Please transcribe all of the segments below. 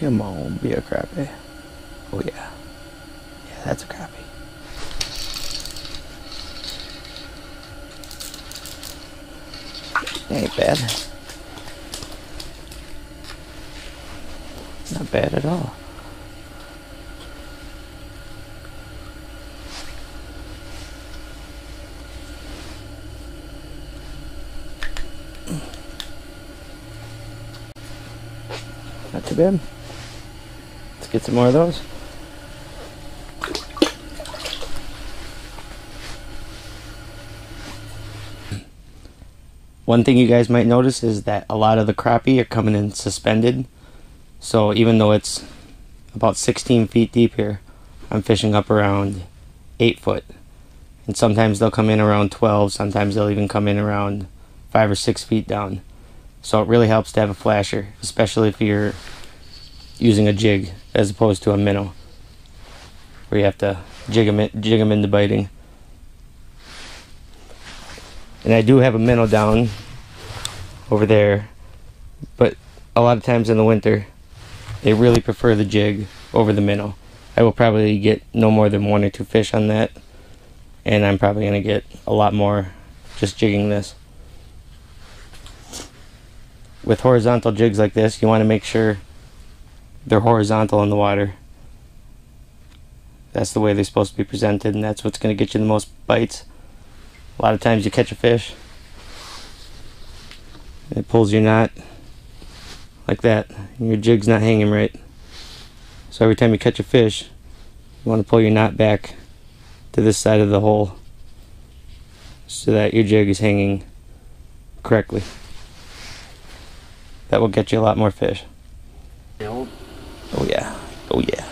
Come on, be a crappie. Oh yeah. Yeah, that's a crappie. That ain't bad. Not bad at all. Not too bad. Let's get some more of those. One thing you guys might notice is that a lot of the crappie are coming in suspended. So even though it's about 16 feet deep here, I'm fishing up around 8 foot. And sometimes they'll come in around 12, sometimes they'll even come in around 5 or 6 feet down. So it really helps to have a flasher, especially if you're using a jig as opposed to a minnow, where you have to jig them into biting. And I do have a minnow down over there, but a lot of times in the winter, they really prefer the jig over the minnow. I will probably get no more than 1 or 2 fish on that, and I'm probably going to get a lot more just jigging this. With horizontal jigs like this, you want to make sure they're horizontal in the water. That's the way they're supposed to be presented, and that's what's going to get you the most bites. A lot of times you catch a fish, and it pulls your knot like that, and your jig's not hanging right. So every time you catch a fish, you want to pull your knot back to this side of the hole so that your jig is hanging correctly. That will get you a lot more fish. Oh yeah, oh yeah.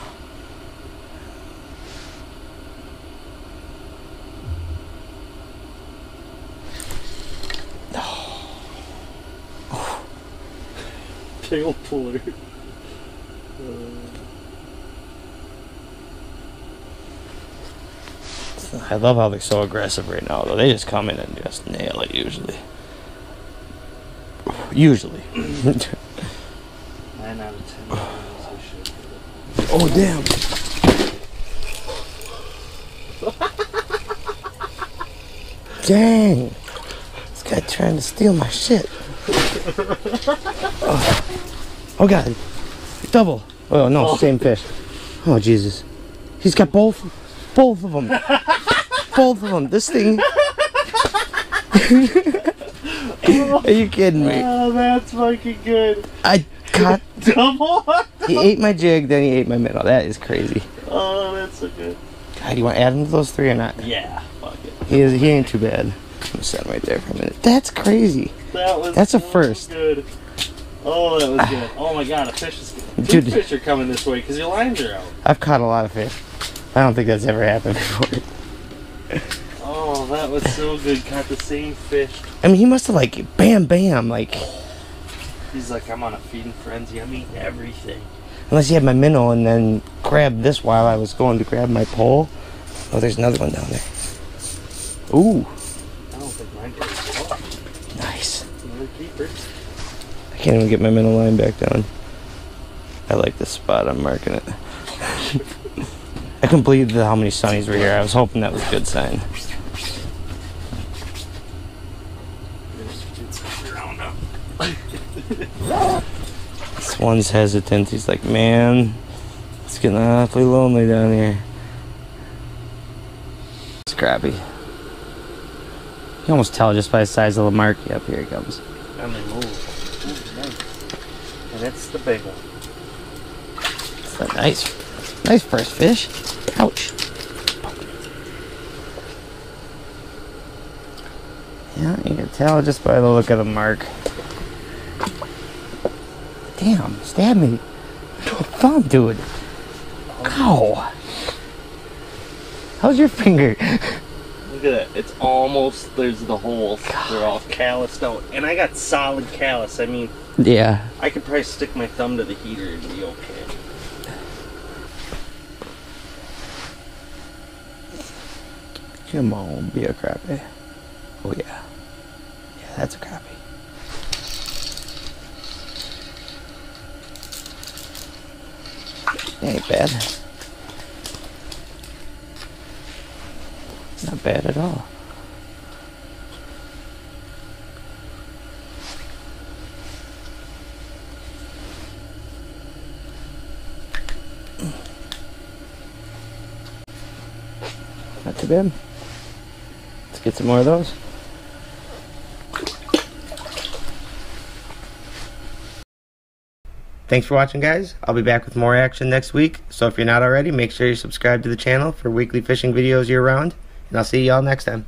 Tail puller. I love how they're so aggressive right now, though. They just come in and just nail it usually. Usually. 9 out of 10. Oh damn! Dang! This guy trying to steal my shit. Oh god! Double! Oh no, same fish. Oh Jesus! He's got both of them. Both of them. This thing. Are you kidding me? Oh, that's fucking good. I caught double. He ate my jig, then he ate my minnow. That is crazy. Oh, that's so good. God, do you want to add him to those 3 or not? Yeah, fuck it. He ain't too bad. I'm gonna set him right there for a minute. That's crazy. That's a first. Good. Oh, that was good. Oh my god, a fish is good. Dude, fish are coming this way because your lines are out. I've caught a lot of fish. I don't think that's ever happened before. Oh, that was so good. Caught the same fish. I mean, he must have like bam, bam, like. He's like, I'm on a feeding frenzy. I'm eating everything. Unless he had my minnow and then grabbed this while I was going to grab my pole. Oh, there's another one down there. Ooh. I don't think mine did as well. Nice. Another keeper. I can't even get my minnow line back down. I like this spot. I'm marking it. I couldn't believe how many sunnies were here. I was hoping that was a good sign. This one's hesitant. He's like, man, it's getting awfully lonely down here. It's crappie. You can almost tell just by the size of the mark. Yep, here he comes. And they move. Ooh, nice. And it's the big one. It's a nice first fish. Ouch. Yeah, you can tell just by the look of the mark. Damn, stab me. Thumb, dude. Ow. How's your finger? Look at that. It's almost, there's the holes. They're all calloused out. And I got solid callus. I mean, yeah. I could probably stick my thumb to the heater and be okay. Come on, be a crappie. Oh yeah. Yeah, that's a crappie. Ain't bad. Not bad at all. Not too bad. Let's get some more of those. Thanks for watching, guys. I'll be back with more action next week, so if you're not already, make sure you subscribe to the channel for weekly fishing videos year round, and I'll see y'all next time.